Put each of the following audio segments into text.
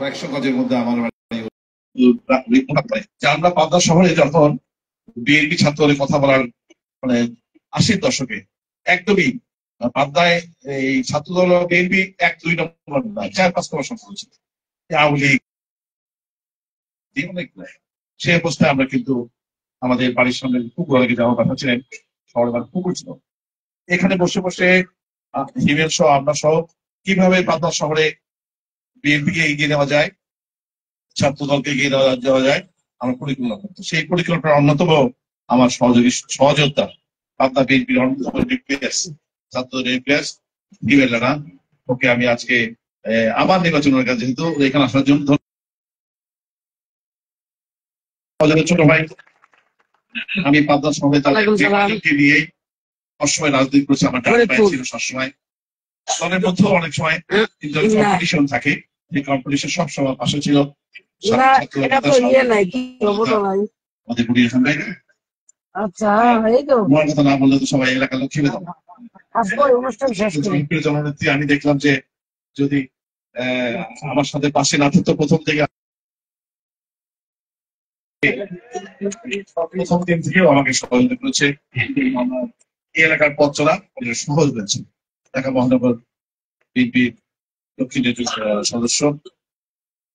কয়েকশো গজের মধ্যে আমার বাড়ি। আমরা পাবনা শহরে যখন বিএনপি ছাত্রদের কথা বলার মানে 80-র দশকে একদমই পাবনায় এই ছাত্রদল বিএনপি 1-2 নম্বর না 4-5 নম্বর সংখ্যা ছিল। আওয়ামী লীগ অনেক সেই অবস্থায় আমরা কিন্তু আমাদের বাড়ির সামনে পুকুর অনেকে যাওয়ার কথা ছিলেন, শহরে পুকুর ছিল, এখানে বসে বসে হিমেল সহ আমরা সহ কিভাবে পাবনা শহরে বিএনপিকে এগিয়ে নেওয়া যায়, ছাত্রদলকে এগিয়ে দেওয়া যায় আমরা পরিকল্পনা করতো। সেই পরিকল্পনার অন্যতম আমার সহযোদ্ধা পাবনা বিএনপির অন্যতম নিউক্লিয়াস ছাত্র নিউক্লিয়াস হিমেল রানা, ওকে আমি আজকে আমার নির্বাচনের কাছে যেহেতু এখানে আসার জন্য ছোট ভাই, আমি পাবনা শহরে তাদেরকে নিয়েই সবসময় রাজনীতি করেছি। আমার ছিল সবসময় দলের মধ্যেও অনেক সময় কম্পিটিশন থাকে, এই কম্পিটিশন সবসময় পাশে ছিল। কথা না বললে তো সবাই এলাকার লোক ছিল। জননেত্রী আমি দেখলাম যে যদি আমার সাথে পাশে না থাকতো প্রথম থেকে প্রথম দিন থেকেও আমাকে সহযোগিতা করেছে। এই এলাকার পথ চলা সহজ হয়েছে। ঢাকা মহানগর বিএনপির দক্ষিণ সদস্য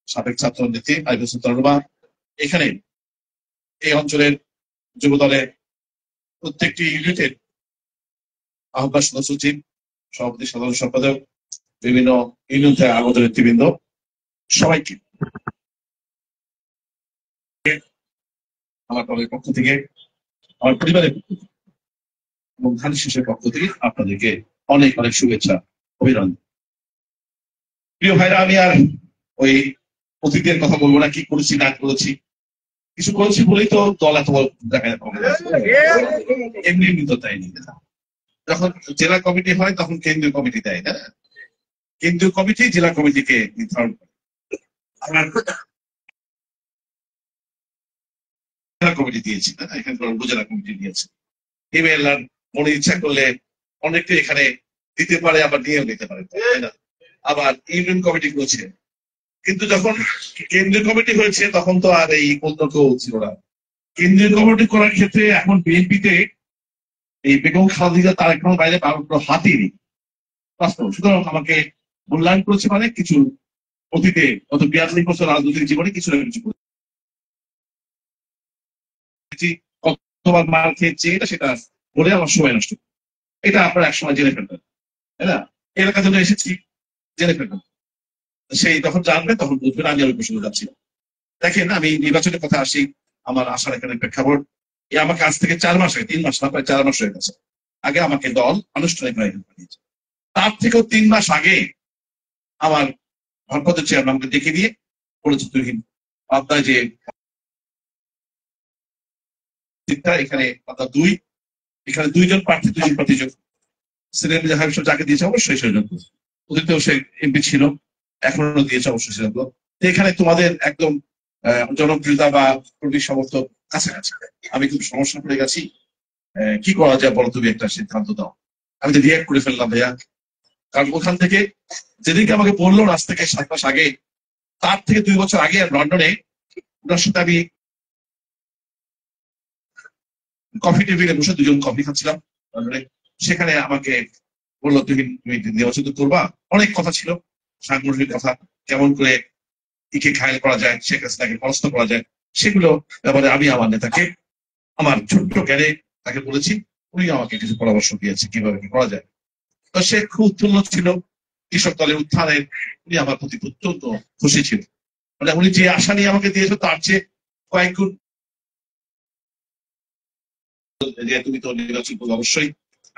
সাবেক ছাত্র নেত্রী আইবুল সুলতান রুমা এখানে এই অঞ্চলের যুব দলের প্রত্যেকটি ইউনিটের আহ্বায়ক সদস্য সচিব, সভাপতি, সাধারণ সম্পাদক, বিভিন্ন ইউনিয়ন থেকে আগত নেতৃবৃন্দ সবাইকে আমার দলের পক্ষ থেকে, আমার পরিবারের পক্ষ থেকে এবং ধান শীষের পক্ষ থেকে আপনাদেরকে অনেক অনেক শুভেচ্ছা, অভিনন্দন। প্রিয় ভাইরা, আমি আর ওই অতীতের কথা বলবো না, কি করেছি না করেছি, কিছু করেছি বলেই তো দল এত বড় দেখা এমনি এমনি তো দেয়নি। যখন জেলা কমিটি হয় তখন কেন্দ্রীয় কমিটি দেয় না, কেন্দ্রীয় কমিটি জেলা কমিটিকে নির্ধারণ করে। জেলা কমিটি দিয়েছি না, এখানে উপজেলা কমিটি দিয়েছে। হিমেল মনে ইচ্ছা করলে অনেকটা এখানে দিতে পারে, আবার নিয়েও নিতে পারে, তাই না? আবার ইউনিয়ন কমিটি করেছে, কিন্তু যখন কেন্দ্রীয় কমিটি হয়েছে তখন তো আর এই অন্য কেউ ছিল না। কেন্দ্রীয় কমিটি করার ক্ষেত্রে এখন বিএনপিতে এই বেগম খালেদা তার এখন বাইরে হাতই নেই বাস্তব। সুতরাং আমাকে মূল্যায়ন করেছে, মানে কিছু অতীতে গত 42 বছর রাজনৈতিক জীবনে কিছু না কিছু কতবার মার খেয়েছে এটা সেটা বলে আমার সময় নষ্ট, এটা আপনারা একসময় জেনে ফেলবেন, তাই না? এলাকার জন্য এসেছি, জেনে ফেলবেন, সেই যখন জানবে তখন বুঝবেন আমি ওই প্রসঙ্গে যাচ্ছি। দেখেন, আমি নির্বাচনের কথা আসি, আমার আসার এখানে প্রেক্ষাপট আমাকে আজ থেকে 4 মাস আগে, 3 মাস না, প্রায় 4 মাস হয়ে গেছে আগে আমাকে দল আনুষ্ঠানিকভাবে পাঠিয়েছে। তার থেকেও 3 মাস আগে আমার ভারপ্রাপ্ত চেয়ারম্যান আমাকে ডেকে দিয়ে বলেছে, তুহিন আপনার যে এখানে আপনার এখানে 2 জন প্রার্থী, 2 জন প্রতিযোগ সিনিয়র জাহাজ যাকে দিয়েছে অবশ্যই সেই জন্য অতীতেও সে এমপি ছিল, এখনো দিয়েছে অবশ্যই সেজন্য। এখানে তোমাদের একদম জনপ্রিয়তা বা কর্মী সমর্থক কাছাকাছি, আমি খুব সমস্যা পড়ে গেছি, কি করা যায় বলো, তুমি একটা সিদ্ধান্ত দাও। আমি তো রিয়াক্ট করে ফেললাম ভাইয়া, কারণ ওখান থেকে যেদিনকে আমাকে বললো আজ থেকে 7 মাস আগে, তার থেকে 2 বছর আগে লন্ডনে ওনার সাথে আমি কফি টেবিলে বসে 2 জন কফি খাচ্ছিলাম লন্ডনে। সেখানে আমাকে বললো, তুমি নির্বাচন করবা। অনেক কথা ছিল, সাংগঠনিক কথা, কেমন করে ইকে ঘায়ল করা যায়, শেখ হাসিনাকে পরাস্ত করা যায়, সেগুলো ব্যাপারে আমি আমার নেতাকে আমার ছোট্ট জ্ঞানে তাকে বলেছি, উনি আমাকে কিছু পরামর্শ দিয়েছে কিভাবে কি করা যায়। তো সে খুব উৎফুল্ল ছিল কৃষক দলের উত্থানের, উনি আমার প্রতি অত্যন্ত খুশি ছিল, মানে উনি যে আশা নিয়ে আমাকে দিয়েছে তার চেয়ে কয়েক গুণ। তুমি তো নির্বাচন করবে, অবশ্যই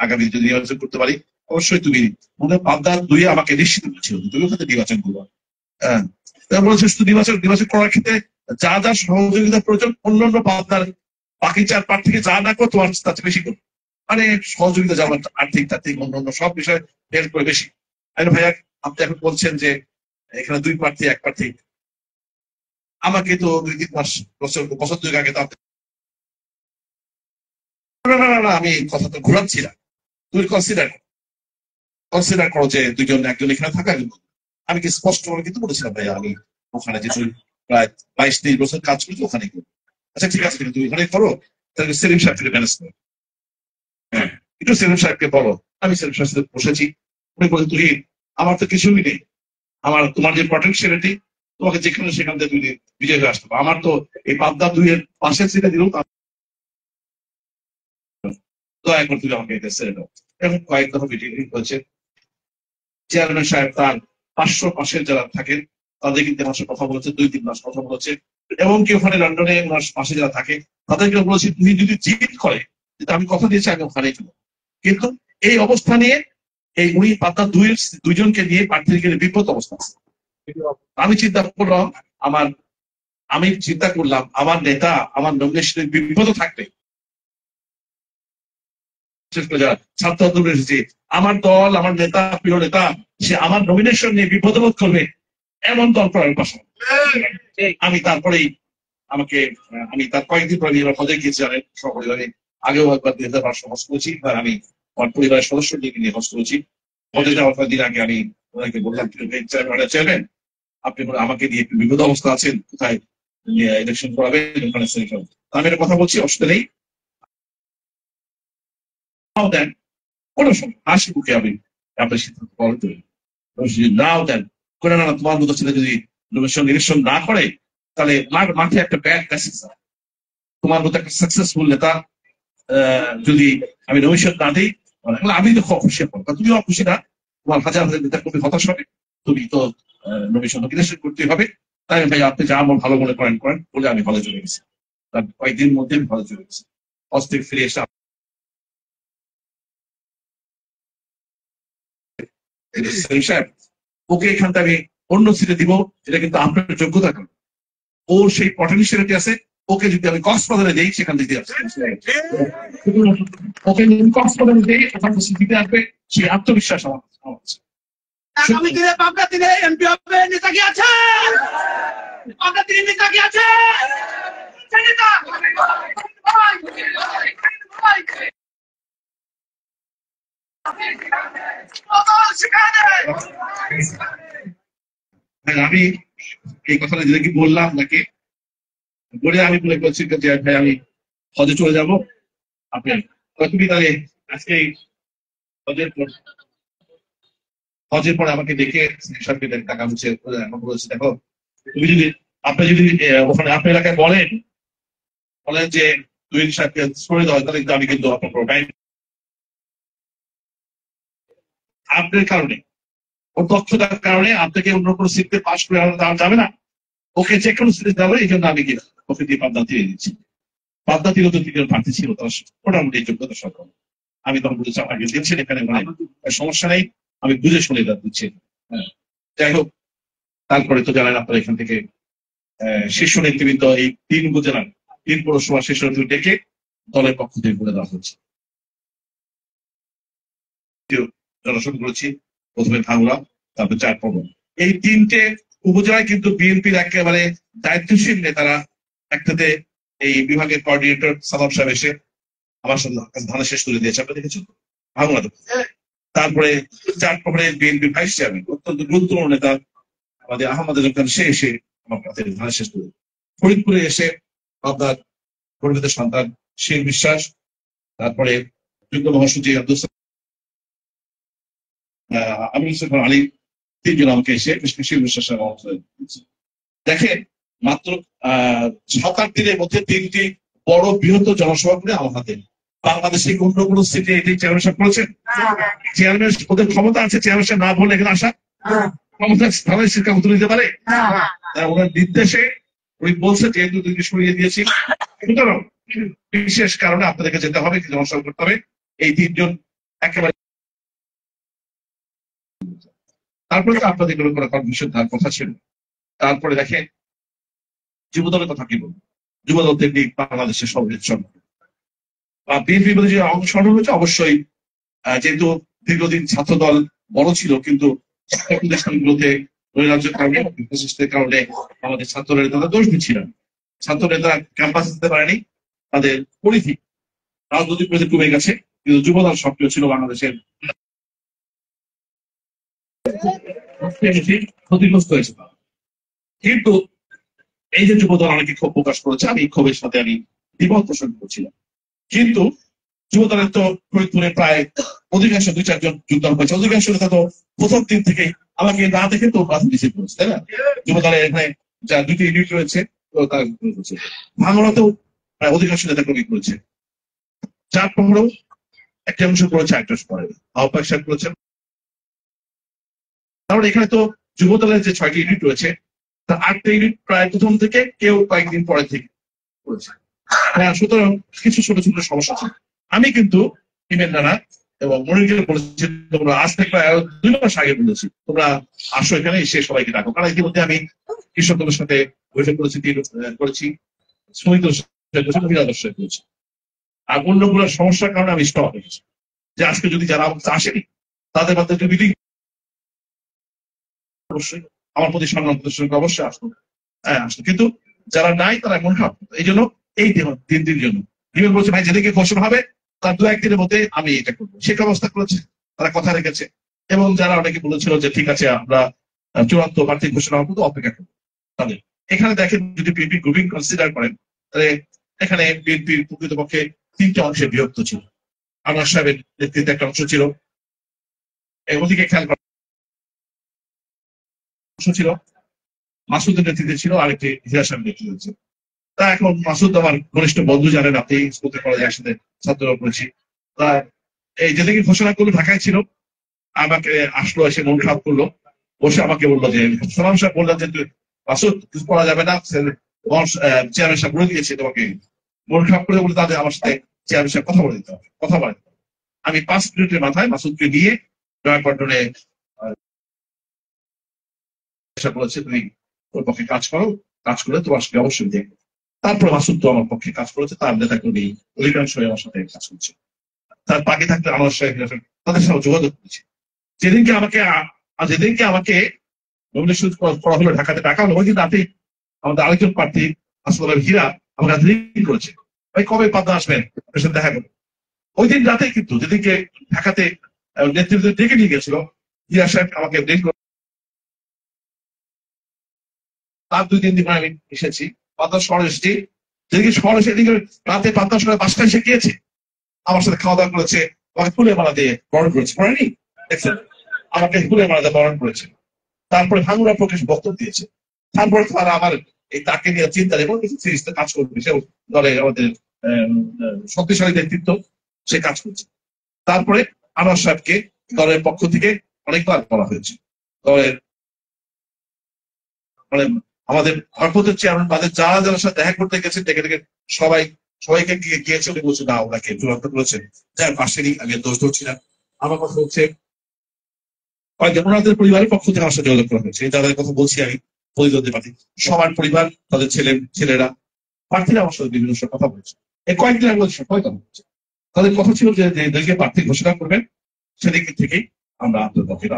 আগামী যদি নির্বাচন করতে পারি অবশ্যই তুমি মনে পাবনা 2 আমাকে নিশ্চিত বলছিল তুমি ওখানে নির্বাচন করবো। হ্যাঁ, বলেছে শুধু নির্বাচন করার ক্ষেত্রে যা যা সহযোগিতা প্রয়োজন অন্যান্য পাবনার বাকি 4 প্রার্থীকে যা না করো তোমার তার চেয়ে বেশি করো, মানে সহযোগিতা যেমন আর্থিক তাত্ত্বিক অন্যান্য সব বিষয়ে হেল্প করে বেশি। ভাইয়া, আপনি এখন বলছেন যে এখানে 2 প্রার্থী 1 প্রার্থী, আমাকে তো 2-3 মাস বছর 2 আগে তো না আমি কথা তো ঘুরাচ্ছি না, তুমি কনসিডার করো যে 2 জন 1 জন এখানে থাকা। আমি কি স্পষ্ট ভাবে কিন্তু বলেছিলাম ভাইয়া, আমি ওখানে যে তুই প্রায় 22-23 বছর কাজ করছো ওখানে করো। আচ্ছা ঠিক আছে, তুমি ওখানে করো, তাহলে সেলিম সাহেবকে ম্যানেজ করো। হ্যাঁ, একটু সেলিম সাহেবকে বলো। আমি সেলিম সাহেবের সাথে বসেছি, উনি বলে তুই আমার তো কিছুই নেই, আমার তোমার যে পটেনশিয়ালিটি, তোমাকে যেখানে সেখান থেকে তুমি বিজয় হয়ে আসতে পারো। আমার তো এই পাবদা 2 এর পাশের সিটে দিলেও দয়া করে তুমি আমাকে এটা ছেড়ে দাও। এখন কয়েক দফা মিটিং হয়েছে, চেয়ারম্যান সাহেব তার 500 পাশের যারা থাকেন তাদের কিন্তু আমার সাথে কথা বলেছে, 2-3 মাস কথা বলেছে। এবং কি ওখানে লন্ডনে ওনার পাশে যারা থাকে তাদেরকে বলেছি তুমি যদি জিত করে, যেটা আমি কথা দিয়েছি আমি ওখানে যাবো। কিন্তু এই অবস্থা নিয়ে এই উনি পাতা দুইজনকে নিয়ে প্রার্থীকে বিপদ অবস্থা আছে। আমি চিন্তা করলাম আমার নেতা আমার নমিনেশনের বিপদ থাকবে। ছাত্র আন্দোলন এসেছে, আমার দল আমার নেতা প্রিয় নেতা সে আমার নমিনেশন নিয়ে বিপদবোধ করবে এমন দল করার পছন্দ। আমি তারপরেই আমি তার কয়েকদিন পরে এবার হজে গিয়েছি জানেন সপরিবারে। আগেও একবার 2012 হজ করেছি, এবার আমি আমার পরিবারের সদস্য নিয়ে হজ করেছি। হজে যাওয়ার কয়েকদিন আগে আমি ওনাকে বললাম চেয়ারম্যান আপনি আমাকে দিয়ে একটু বিপদ অবস্থা আছেন, কোথায় ইলেকশন করাবেন ওখানে সেলেকশন। আমি একটা কথা বলছি, অসুবিধা নেই, দেন কোনো সময় হাসি মুখে আমি আপনার সিদ্ধান্ত পালন করি। নাও দেন করে না, তোমার মতো ছেলে যদি ইলেকশন না করে তাহলে মাঠে একটা ব্যাড মেসেজ। তোমার মতো একটা সাকসেসফুল নেতা যদি আমি নমিনেশন না দিই, আমি তো খুশি হবো, তুমিও খুশি না, তোমার হাজার হাজার নেতা কর্মী হতাশ হবে, তুমি তো নমিনেশন করতে হবে। তাই ভাই আপনি যা আমার ভালো মনে করেন করেন বলে আমি হলে চলে গেছি। তার কয়েকদিনের মধ্যে আমি হলে চলে গেছি। অস্থির ফিরে এসে ওকে এখান থেকে আমি অন্য সিটে দিব, এটা কিন্তু আপনার যোগ্যতা কারণ ওর সেই পটেনশিয়ালিটি আছে। ওকে যদি আমি কক্সবাজারে দিই সেখান থেকে ওকে কক্সবাজারে দিই ওখান থেকে দিতে আসবে, সেই আত্মবিশ্বাস আমার আছে। আগামী দিনে পাবনা দিনে এমপি হবে নেতা কি আছে? পাবনা দিনে নেতা কি আছে? আমি এই কথাটা যেটা কি বললাম নাকি বলে আমি মনে করছি যে ভাই আমি হজে চলে যাবো, আপনি তুমি তাহলে আজকে হজের পরে আমাকে দেখে সরকারি টাকা মুছে বলেছে দেখো তুমি যদি আপনি যদি ওখানে আপনার এলাকায় বলেন যে তুই সাহেবকে সরে দেওয়া তাহলে কিন্তু আমি কিন্তু আপনার কারণে ওর দক্ষতার কারণে আপনাকে অন্য কোনো সিটে পাশ করে দেওয়া যাবে না, ওকে যে কোনো সিটে দেওয়া এই জন্য আমি ওকে দিয়ে পাবনা দিয়ে দিচ্ছি। পাবনা থেকে তো 3জন প্রার্থী ছিল, তার মোটামুটি যোগ্যতা সক্ষম। আমি তখন বলেছি আমাকে দিচ্ছেন এখানে মানে সমস্যা নেই, আমি বুঝে শুনে দিচ্ছি। যাই হোক, তারপরে তো জানেন আপনারা এখান থেকে শীর্ষ নেতৃবৃন্দ এই 3 উপজেলার 3 পৌরসভা শীর্ষ নেতৃত্ব ডেকে দলের পক্ষ থেকে বলে দেওয়া হচ্ছে। জনসন করেছি প্রথমে ভাঙড়া, তারপর 4 পৌর। এই 3টে উপজেলায় কিন্তু বিএনপির একেবারে দায়িত্বশীল নেতারা একটাতে এই বিভাগের কোঅর্ডিনেটর সালাম সাহেব এসে আমার সাথে ধানা শেষ করে দিয়েছে, আপনি দেখেছেন ভাঙড়া। তারপরে 4 পৌরের বিএনপি ভাইস চেয়ারম্যান অত্যন্ত গুরুত্বপূর্ণ নেতা আমাদের আহমদ খান সে এসে আমার কাছে ধানা শেষ করে। ফরিদপুরে এসে আপনার গর্বিত সন্তান শেখ বিশ্বাস, তারপরে যুগ্ম মহাসচিব আব্দুল আমির আলী, 3জন আমাকে এসে শেখ বিশ্বাস দেখেন মাত্র 7-8 দিনের মধ্যে 3টি বড় বৃহত্তর জনসভা করে আমার হাতে। বাংলাদেশে অন্য কোনো সিটে এটি চেয়ারম্যান সাহেব করেছেন? চেয়ারম্যান ওদের ক্ষমতা আছে চেয়ারম্যান সাহেব না বলে এখানে আসা ক্ষমতা স্থানে সিদ্ধান্ত নিতে পারে? ওনার নির্দেশে উনি বলছে যেহেতু দুইকে সরিয়ে দিয়েছি, সুতরাং বিশেষ কারণে আপনাদেরকে যেতে হবে, জনসভা করতে হবে। এই 3জন একেবারে তারপরে তো আপনাদের কোনো কনফিউশন তার কথা ছিল। তারপরে দেখেন যুবদলের কথা কি বলবো, যুবদল তেমনি বাংলাদেশের সর্বোচ্চ বা বিএনপির মধ্যে যে অংশগ্রহণ হয়েছে অবশ্যই যেহেতু দীর্ঘদিন ছাত্র দল বড় ছিল কিন্তু প্রতিষ্ঠানগুলোতে নৈরাজ্যের কারণে কারণে আমাদের ছাত্র নেতারা দোষ দিচ্ছিলেন, ছাত্র নেতারা ক্যাম্পাস দিতে পারেনি, তাদের পরিধি রাজনৈতিক পরিধি কমে গেছে, কিন্তু যুবদল সক্রিয় ছিল বাংলাদেশের ক্ষতিগ্রস্ত হয়েছে। কিন্তু এই যে যুবদল অনেকে ক্ষোভ প্রকাশ করেছে, আমি এই ক্ষোভের সাথে আমি দ্বিমত পোষণ করছিলাম। কিন্তু যুবদলের তো ফরিদপুরে প্রায় অধিকাংশ 2-4 জন যোগদান করেছে, অধিকাংশ নেতা তো প্রথম দিন থেকে আমাকে না দেখে তো রিসিভ করেছে, তাই না? যুবদলের এখানে যা 2টি ইউনিট রয়েছে তো তার করেছে, ভাঙড়াতেও প্রায় অধিকাংশ নেতা কর্মী করেছে, চাঁদপাহাড়েও একটা অংশ করেছে, একটা অংশ করেনি, আহ্বায়ক সাহেব করেছেন। তাহলে এখানে তো যুবদলের যে 6টি ইউনিট রয়েছে তার 8টা ইউনিট প্রায় প্রথম থেকে, কেউ কয়েকদিন পরে থেকে করেছে। হ্যাঁ, সুতরাং কিছু ছোট ছোট সমস্যা ছিল। আমি কিন্তু টিমের দ্বারা এবং মনিরকে বলেছি, তোমরা আজ থেকে প্রায় 2 মাস আগে বলেছি তোমরা আসো এখানে, এসে সবাইকে ডাকো, কারণ ইতিমধ্যে আমি কৃষকদের সাথে বৈঠক করেছি, শ্রমিকদের সাথে করেছি, মহিলাদের সাথে করেছি। আর অন্যগুলোর সমস্যার কারণে আমি স্টপ হয়ে গেছি, যে আজকে যদি যারা আসেনি তাদের মধ্যে মিটিং, অবশ্যই আমার প্রতি সম্মান প্রদর্শন অবশ্যই আসতো, হ্যাঁ আসতো, কিন্তু যারা নাই তারা এমন খারাপ। এই জন্য এই 3 দিন জন্য ডিএম বলছে, ভাই যেদিকে ঘোষণা হবে তার 2-1 দিনের মধ্যে আমি এটা করবো, সে ব্যবস্থা করেছে, তারা কথা রেখেছে। এবং যারা অনেকে বলেছিল যে ঠিক আছে আমরা চূড়ান্ত প্রার্থী ঘোষণা হবো, তো অপেক্ষা করবো তাদের। এখানে দেখেন, যদি বিএনপি গ্রুপিং কনসিডার করেন তাহলে এখানে বিএনপির প্রকৃতপক্ষে 3টে অংশে বিভক্ত ছিল। আনোয়ার সাহেবের নেতৃত্বে একটা অংশ ছিল, ওদিকে খেয়াল করার অংশ ছিল, মাসুদের নেতৃত্বে ছিল আরেকটি হিরা সাহেব নেতৃত্বে ছিল। তা এখন মাসুদ আমার ঘনিষ্ঠ বন্ধু, জানেন আপনি, স্কুল কলেজে একসাথে ছাত্ররা করেছি। তা এই যেদিকে ঘোষণা করলো ঢাকায় ছিল, আমাকে আসলো, এসে মন খারাপ করলো, বসে আমাকে বললো যে সালাম সাহেব বললেন যে তুই মাসুদ কিছু করা যাবে না, চেয়ারম্যান সাহেব বলে দিয়েছে তোমাকে, মন খারাপ করে বলে তাদের আমার সাথে চেয়ারম্যান সাহেব কথা বলে দিতে হবে, কথা বলে। আমি 5 মিনিটের মাথায় মাসুদকে নিয়ে নয়াপল্টনে বলেছে তুমি ওর পক্ষে কাজ করো, কাজ করে তোমার সাথে অবশ্যই দেখবো। তারপর মাসুদ তো আমার পক্ষে কাজ করেছে, তার নেতা কর্মী অধিকাংশ আমার সাথে কাজ করছে। তার বাকি থাকতে আমার সাহেব তাদের সাথে যোগাযোগ করেছি। যেদিনকে আমাকে নমিনেশন করা হলো, ঢাকাতে ডাকা হলো, ওই দিন রাতেই আমাদের আরেকজন প্রার্থী আসলে হীরা আমার কাছে লিঙ্ক করেছে, ভাই কবে পাবনা আসবেন, আপনার সাথে দেখা করবো। ওই দিন রাতে কিন্তু যেদিনকে ঢাকাতে নেতৃত্ব ডেকে নিয়ে গেছিল, হীরা সাহেব আমাকে লিঙ্ক, তার 2-3 দিন আমি এসেছি, পাবনা শহরে এসেছি। যেদিকে শহরে এসে এদিকে রাতে পাবনা শহরে বাসায় এসে গিয়েছে, আমার সাথে খাওয়া দাওয়া করেছে, আমাকে ফুলের মালা দিয়ে বরণ করেছে, করেনি? দেখছেন, আমাকে ফুলের মালা দিয়ে বরণ করেছে। তারপরে ভাঙুরা প্রকাশ বক্তব্য দিয়েছে। তারপরে তারা আমার এই তাকে নিয়ে চিন্তা এবং কিছু সিরিজটা কাজ করবে, সে দলে আমাদের শক্তিশালী নেতৃত্ব, সে কাজ করছে। তারপরে আনোয়ার সাহেবকে দলের পক্ষ থেকে অনেকবার বলা হয়েছে, দলের মানে আমাদের ভারপ্রাপ্ত চেয়ারম্যান বাদে যারা যারা সাথে দেখা করতে গেছে ডেকে ডেকে সবাইকে গিয়েছে, উনি বলছে না ওনাকে চূড়ান্ত করেছেন, যার পাশেরই আমি দোষ ধরছি না। আমার কথা হচ্ছে ওনাদের পরিবারের পক্ষ থেকে আমার সাথে যোগাযোগ করা হয়েছে, যাদের কথা বলছি আমি প্রতিদ্বন্দ্বী প্রার্থী, সবার পরিবার, তাদের ছেলেরা, প্রার্থীরা আমার সাথে বিভিন্ন সময় কথা বলেছে। এই কয়েকদিন আগে সবাই কথা বলছে, তাদের কথা ছিল যে যেদিকে প্রার্থী ঘোষণা করবেন সেদিকে থেকেই আমরা আন্তর্জাতিক